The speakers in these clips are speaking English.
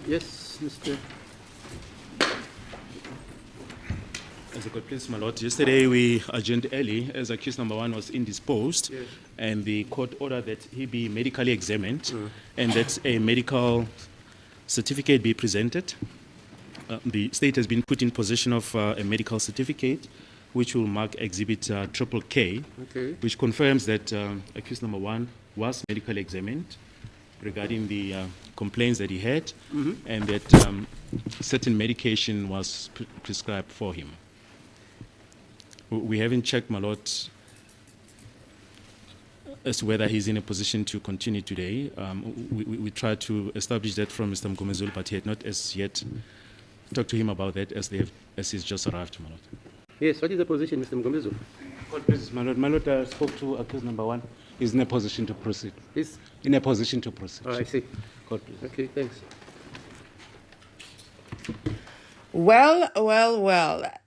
Yes, Mr. As a court, please, my lord. Yesterday we adjourned early as accused number 1 was indisposed, Yes. and the court ordered that he be medically examined and that a medical certificate be presented. The state has been put in possession of a medical certificate which will mark exhibit triple K, which confirms that accused number 1 was medically examined regarding the complaints that he had, and that certain medication was prescribed for him. We haven't checked, my lord, as to whether he's in a position to continue today. We tried to establish that from Mr. Mgomezulu, but he had not as yet talked to him about that as he's just arrived, my lord. Yes, what is the position, Mr. Mgomezulu? Court, please, my lord. My lord spoke to accused number 1. He's in a position to proceed. Yes. In a position to proceed. Oh, I see. Court, please. Okay, thanks. Well.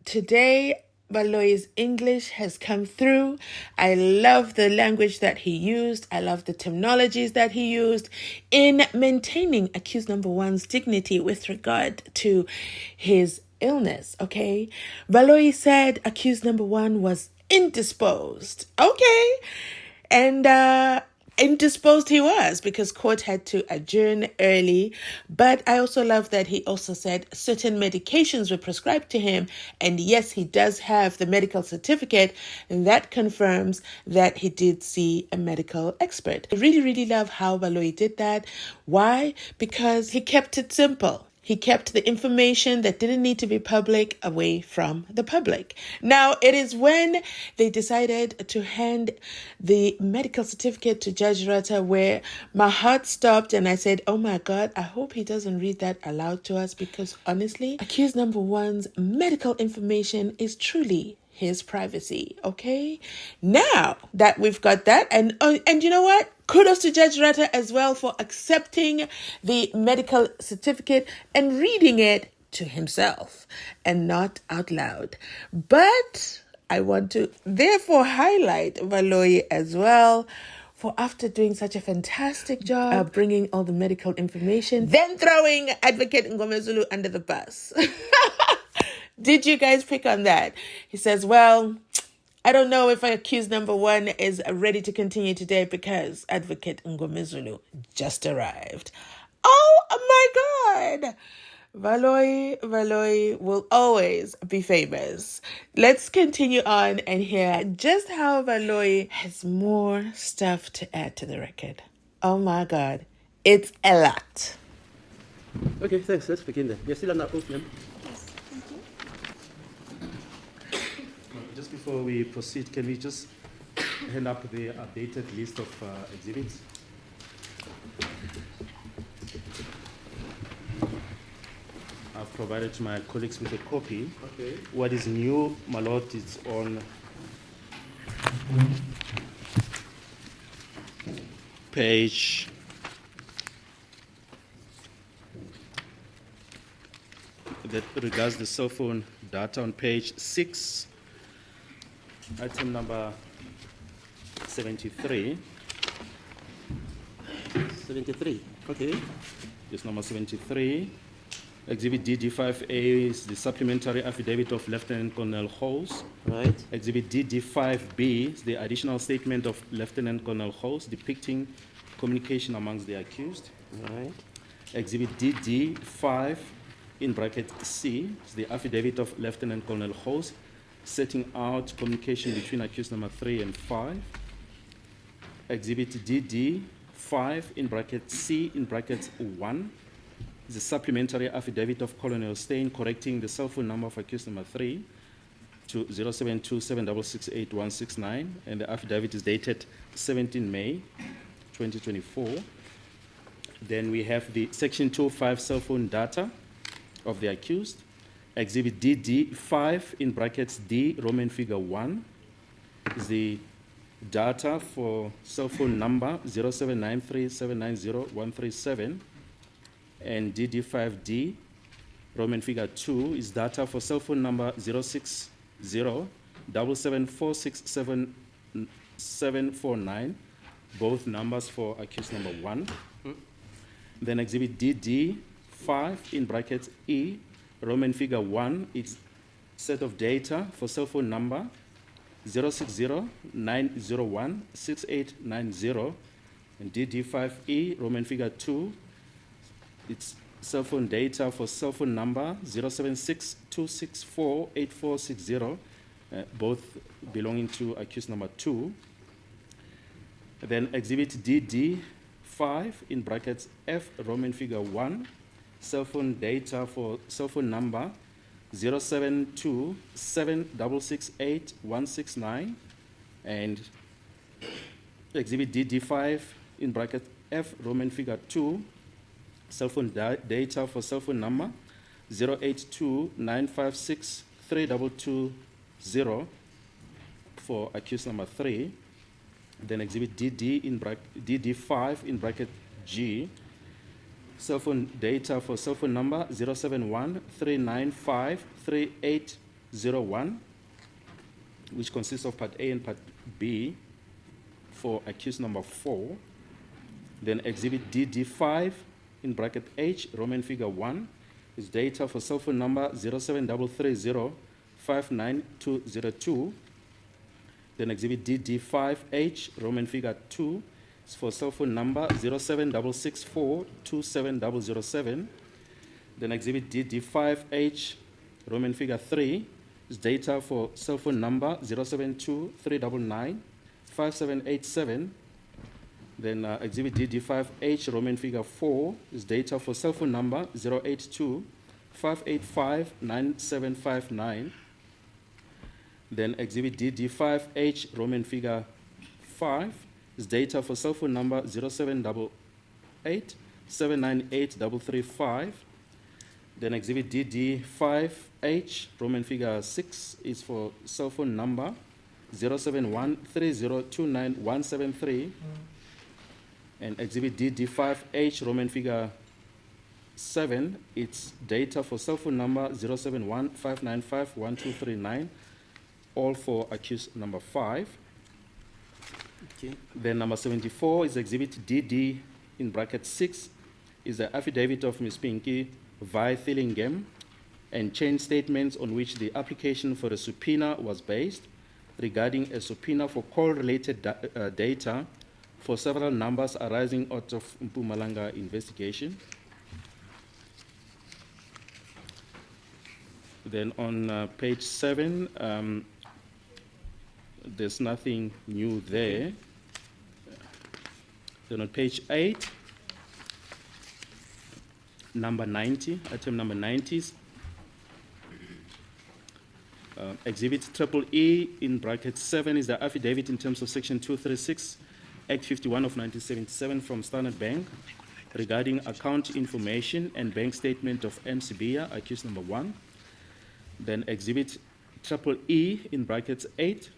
Today, Baloyi's English has come through. I love the language that he used. I love the terminologies that he used in maintaining accused number 1's dignity with regard to his illness, okay? Baloyi said accused number 1 was indisposed, okay? And indisposed he was because court had to adjourn early. But I also love that he also said certain medications were prescribed to him. And yes, he does have the medical certificate, and that confirms that he did see a medical expert. I really love how Baloyi did that. Why? Because he kept it simple. He kept the information that didn't need to be public away from the public. Now, it is when they decided to hand the medical certificate to Judge Rata where my heart stopped and I said, oh my God, I hope he doesn't read that aloud to us, because honestly, accused number 1's medical information is truly his privacy, okay? Now that we've got that, and you know what? Kudos to Judge Rata as well for accepting the medical certificate and reading it to himself and not out loud. But I want to therefore highlight Baloyi as well for, after doing such a fantastic job bringing all the medical information, then throwing Advocate Ngomezulu under the bus. Did you guys pick on that? He says, well, I don't know if accused number 1 is ready to continue today because Advocate Ngomezulu just arrived. Oh my God! Baloyi will always be famous. Let's continue on and hear just how Baloyi has more stuff to add to the record. Oh my God, it's a lot. Okay, thanks. Let's begin then. You're still on that oath, ma'am? Just before we proceed, can we just hand up the updated list of exhibits? I've provided to my colleagues with a copy. Okay. What is new, my lord, is on page that regards the cell phone data on page 6. Item number 73. 73. Okay. Yes, number 73. Exhibit DD5A is the supplementary affidavit of Lieutenant Colonel Halls. Right. Exhibit DD5B is the additional statement of Lieutenant Colonel Halls depicting communication amongst the accused. Right. Exhibit DD5 in bracket C is the affidavit of Lieutenant Colonel Halls setting out communication between accused number 3 and 5. Exhibit DD5 in bracket C in bracket 1 is a supplementary affidavit of Colonel Stein correcting the cell phone number of accused number 3 to 0727668169, and the affidavit is dated 17 May 2024. Then we have the section 205 cell phone data of the accused. Exhibit DD5 in brackets D, Roman figure 1, is the data for cell phone number 0793790137, and DD5D, Roman figure 2, is data for cell phone number 06077467749, both numbers for accused number 1. Then exhibit DD5 in brackets E, Roman figure 1, is set of data for cell phone number 060-901-6890, and DD5E, Roman figure 2, it's cell phone data for cell phone number 076-264-8460, both belonging to accused number 2. Then exhibit DD5 in brackets F, Roman figure 1, cell phone data for cell phone number 072-7668-169, and exhibit DD5 in bracket F, Roman figure 2, cell phone data for cell phone number 082-956-3220 for accused number 3. Then exhibit DD5 in bracket G, cell phone data for cell phone number 071-395-3801, which consists of part A and part B for accused number 4. Then exhibit DD5 in bracket H, Roman figure 1, is data for cell phone number 07330-59202. Then exhibit DD5H, Roman figure 2, is for cell phone number 07664-27007. Then exhibit DD5H, Roman figure 3, is data for cell phone number 072-399-5787. Then exhibit DD5H, Roman figure 4, is data for cell phone number 082-585-9759. Then exhibit DD5H, Roman figure 5, is data for cell phone number 0788-798-335. Then exhibit DD5H, Roman figure 6, is for cell phone number 071-3029-173. And exhibit DD5H, Roman figure 7, it's data for cell phone number 071-595-1239, all for accused number 5. Okay. Then number 74 is exhibit DD in bracket 6, is the affidavit of Ms. Pinky Vi Thillingham and chain statements on which the application for a subpoena was based regarding a subpoena for call-related data for several numbers arising out of Mpumalanga investigation. Then on page 7, there's nothing new there. Then on page 8, number 90, item number 90s, exhibit triple E in bracket 7 is the affidavit in terms of section 236, Act 51 of 1977 from Standard Bank regarding account information and bank statement of MCBA, accused number 1. Then exhibit triple E in brackets 8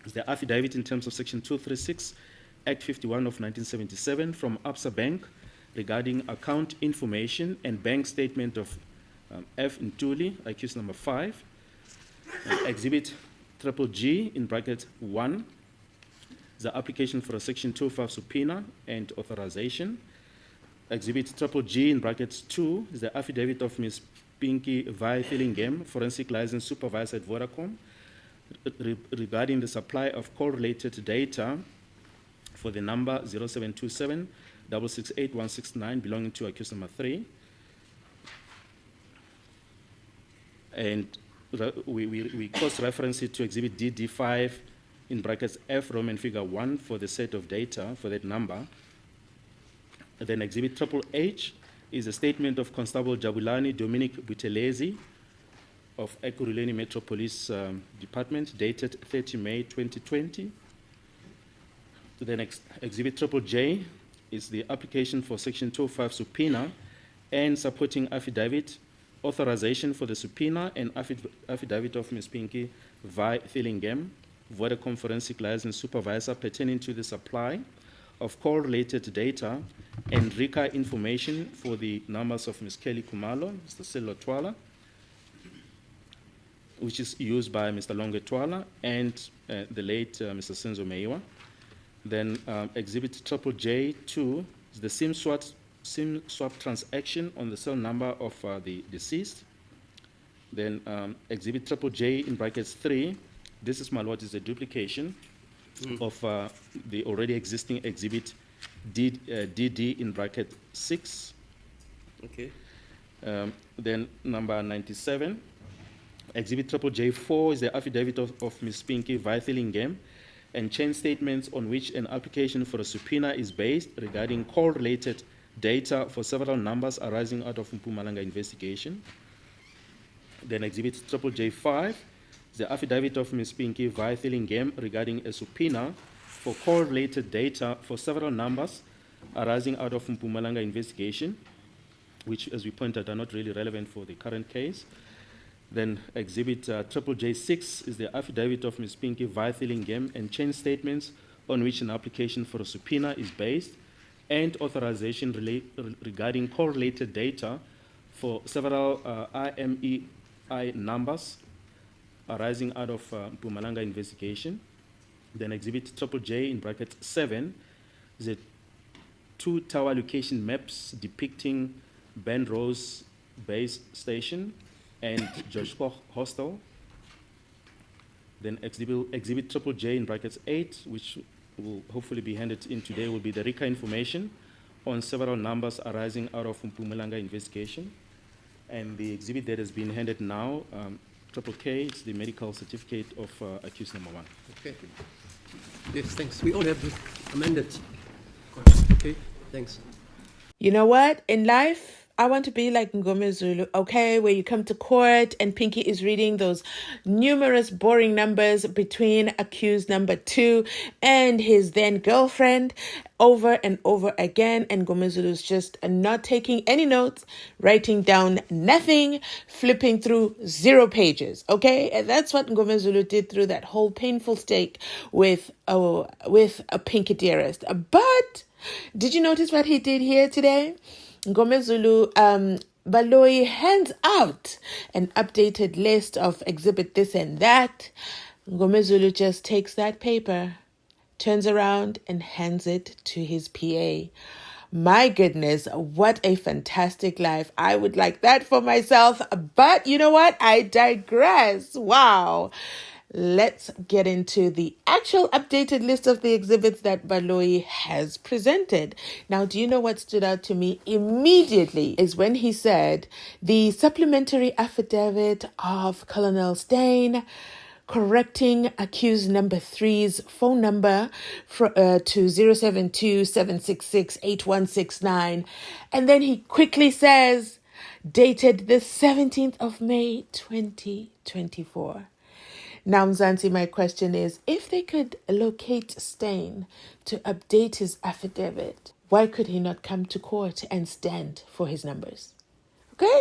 is the affidavit in terms of section 236, Act 51 of 1977 from Absa Bank regarding account information and bank statement of F. Ntuli, accused number 5. Exhibit triple G in bracket 1 is the application for a section 205 subpoena and authorization. Exhibit triple G in brackets 2 is the affidavit of Ms. Pinky Vi Thillingham, forensic license supervisor at Vodacom, regarding the supply of call-related data for the number 0727-668-169 belonging to accused number 3. And we cross-reference it to exhibit DD5 in brackets F, Roman figure 1 for the set of data for that number. And then exhibit triple H is a statement of Constable Jabulani Dominic Butelezi of Ekurhuleni Metro Police Department dated 30 May 2020. To the next exhibit triple J is the application for section 205 subpoena and supporting affidavit, authorization for the subpoena and affidavit of Ms. Pinky Vi Thillingham, Vodacom forensic license supervisor, pertaining to the supply of call-related data and RICA information for the numbers of Ms. Kelly Kumalo, Mr. Silo Twala, which is used by Mr. Longe Twala and the late Mr. SENZO MEYIWA. Then exhibit triple J2 is the SIM SIM swap transaction on the cell number of the deceased. Then Exhibit Triple J in brackets 3. This is, my lord, is a duplication of the already existing Exhibit DD in bracket 6. Okay. Then number 97. Exhibit Triple J4 is the affidavit of Ms. Pinky Vaithilingam and chain statements on which an application for a subpoena is based regarding call-related data for several numbers arising out of Mpumalanga investigation. Then Exhibit Triple J5 is the affidavit of Ms. Pinky Vaithilingam regarding a subpoena for call-related data for several numbers arising out of Mpumalanga investigation, which, as we pointed, are not really relevant for the current case. Then Exhibit Triple J6 is the affidavit of Ms. Pinky Vaithilingam and chain statements on which an application for a subpoena is based, and authorization regarding correlated data for several IMEI numbers arising out of Mpumalanga investigation. Then Exhibit Triple J in bracket 7 is the 2 tower location maps depicting Ben Rose Base Station and George Koch Hostel. Then Exhibit Triple J in brackets 8, which will hopefully be handed in today, will be the RICA information on several numbers arising out of Mpumalanga investigation. And the exhibit that has been handed now, Triple K, it's the medical certificate of accused number 1. Okay. Yes, thanks. We all have this amended. Okay, thanks. You know what? In life, I want to be like Ngome Zulu, okay? Where you come to court and Pinky is reading those numerous boring numbers between accused number 2 and his then girlfriend over and over again. And Ngome Zulu's just not taking any notes, writing down nothing, flipping through 0 pages, okay? And that's what Ngome Zulu did through that whole painful stake with a Pinky Dearest. But did you notice what he did here today? Ngome Zulu, Baloyi hands out an updated list of exhibit this and that. Ngome Zulu just takes that paper, turns around and hands it to his PA. My goodness, what a fantastic life. I would like that for myself. But you know what? I digress. Wow. Let's get into the actual updated list of the exhibits that Baloyi has presented. Now, do you know what stood out to me immediately is when he said the supplementary affidavit of Colonel Steyn correcting accused number 3's phone number to 072-766-8169. And then he quickly says, dated the 17th of May, 2024. Now, Mzansi, my question is, if they could locate Steyn to update his affidavit, why could he not come to court and stand for his numbers? Okay?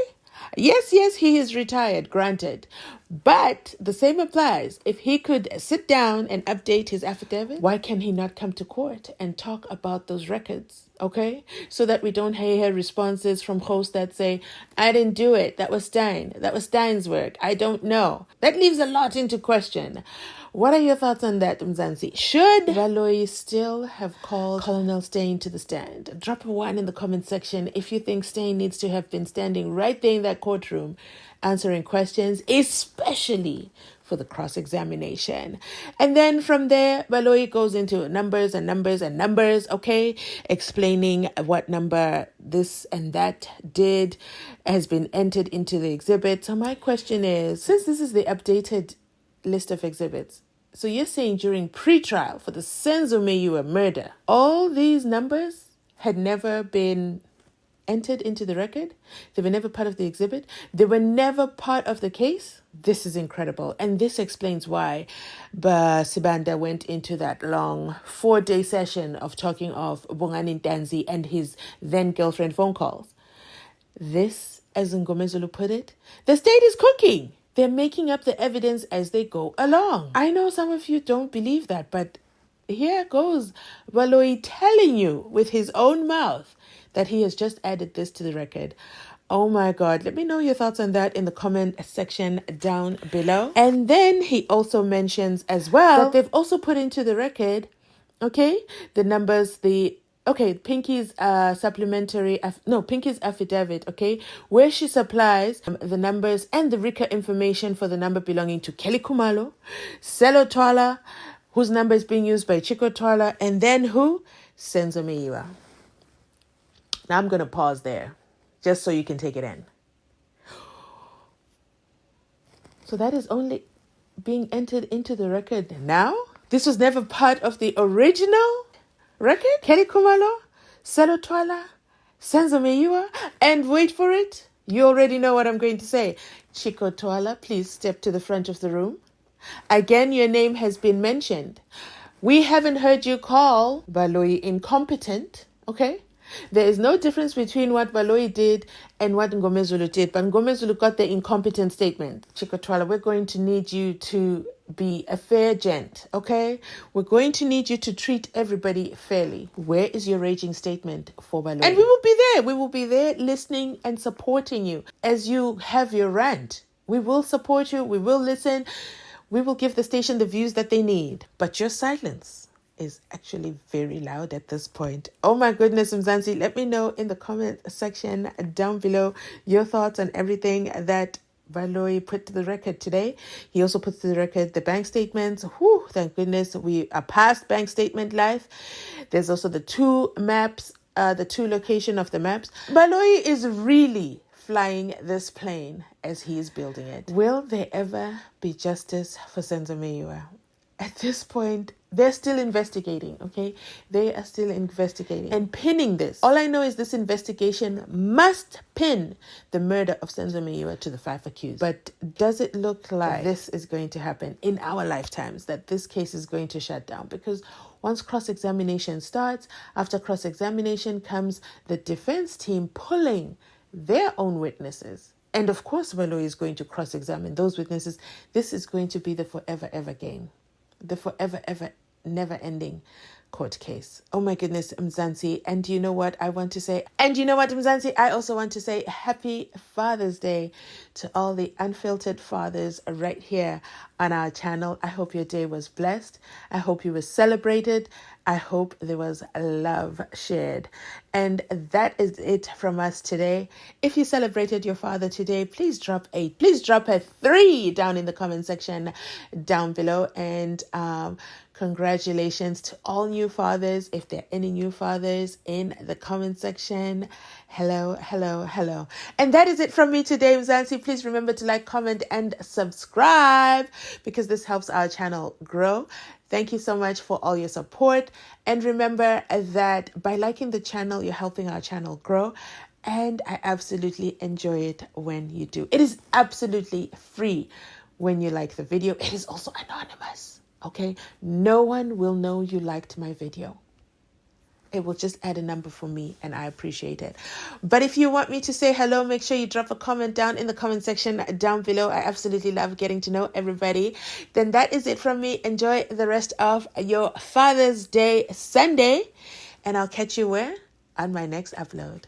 Yes, he is retired, granted. But the same applies. If he could sit down and update his affidavit, why can he not come to court and talk about those records? Okay? So that we don't hear responses from hosts that say, I didn't do it. That was Steyn. That was Steyn's work. I don't know. That leaves a lot into question. What are your thoughts on that, Mzansi? Should Baloyi still have called Colonel Steyn to the stand? Drop a 1 in the comment section if you think Steyn needs to have been standing right there in that courtroom answering questions, especially for the cross-examination. And then from there, Baloyi goes into numbers and numbers and numbers, okay? Explaining what number this and that did has been entered into the exhibit. So my question is, since this is the updated list of exhibits, so you're saying during pre-trial for the SENZO MEYIWA murder, all these numbers had never been entered into the record? They were never part of the exhibit? They were never part of the case? This is incredible. And this explains why Sibanda went into that long 4-day session of talking of Bongani Ntanzi and his then-girlfriend phone calls. This, as Ngome Zulu put it, the state is cooking. They're making up the evidence as they go along. I know some of you don't believe that, but here goes Baloyi telling you with his own mouth that he has just added this to the record. Oh my God. Let me know your thoughts on that in the comment section down below. And then he also mentions as well that they've also put into the record, okay, the numbers, the okay, Pinky's Pinky's affidavit, okay, where she supplies the numbers and the RICA information for the number belonging to Kelly Kumalo, Selo Twala, whose number is being used by Chico Twala, and then who? SENZO MEYIWA. Now I'm going to pause there, just so you can take it in. So that is only being entered into the record now? This was never part of the original record? Kelly Kumalo, Selo Twala, SENZO MEYIWA, and wait for it. You already know what I'm going to say. Chico Twala, please step to the front of the room. Again, your name has been mentioned. We haven't heard you call Baloyi incompetent, okay? There is no difference between what Baloyi did and what Ngomezulu did, but Ngomezulu got the incompetent statement. Chico Twala, we're going to need you to be a fair gent, okay? We're going to need you to treat everybody fairly. Where is your raging statement for Baloyi? And we will be there. We will be there listening and supporting you as you have your rant. We will support you. We will listen. We will give the station the views that they need. But your silence is actually very loud at this point. Oh my goodness, Mzansi, let me know in the comment section down below your thoughts on everything that Baloyi put to the record today. He also put to the record the bank statements. Whew, thank goodness we are past bank statement life. There's also the two maps, the two location of the maps. Baloyi is really flying this plane as he is building it. Will there ever be justice for SENZO MEYIWA? At this point, they're still investigating, okay? They are still investigating and pinning this. All I know is this investigation must pin the murder of SENZO MEYIWA to the 5 accused. But does it look like this is going to happen in our lifetimes, that this case is going to shut down? Because once cross-examination starts, after cross-examination comes the defense team pulling their own witnesses. And of course, Baloyi is going to cross-examine those witnesses. This is going to be the forever, ever game. The forever, ever, never-ending court case. Oh my goodness, Mzansi. And you know what I want to say? And you know what, Mzansi? I also want to say happy Father's Day to all the unfiltered fathers right here on our channel. I hope your day was blessed. I hope you were celebrated. I hope there was love shared. And that is it from us today. If you celebrated your father today, please drop a 3 down in the comment section down below. And congratulations to all new fathers. If there are any new fathers in the comment section, hello, hello, hello. And that is it from me today, Mzansi. Please remember to like, comment, and subscribe because this helps our channel grow. Thank you so much for all your support. And remember that by liking the channel, you're helping our channel grow. And I absolutely enjoy it when you do. It is absolutely free when you like the video. It is also anonymous, okay? No one will know you liked my video. It will just add a number for me, and I appreciate it. But if you want me to say hello, make sure you drop a comment down in the comment section down below. I absolutely love getting to know everybody. Then that is it from me. Enjoy the rest of your Father's Day Sunday, and I'll catch you where? On my next upload.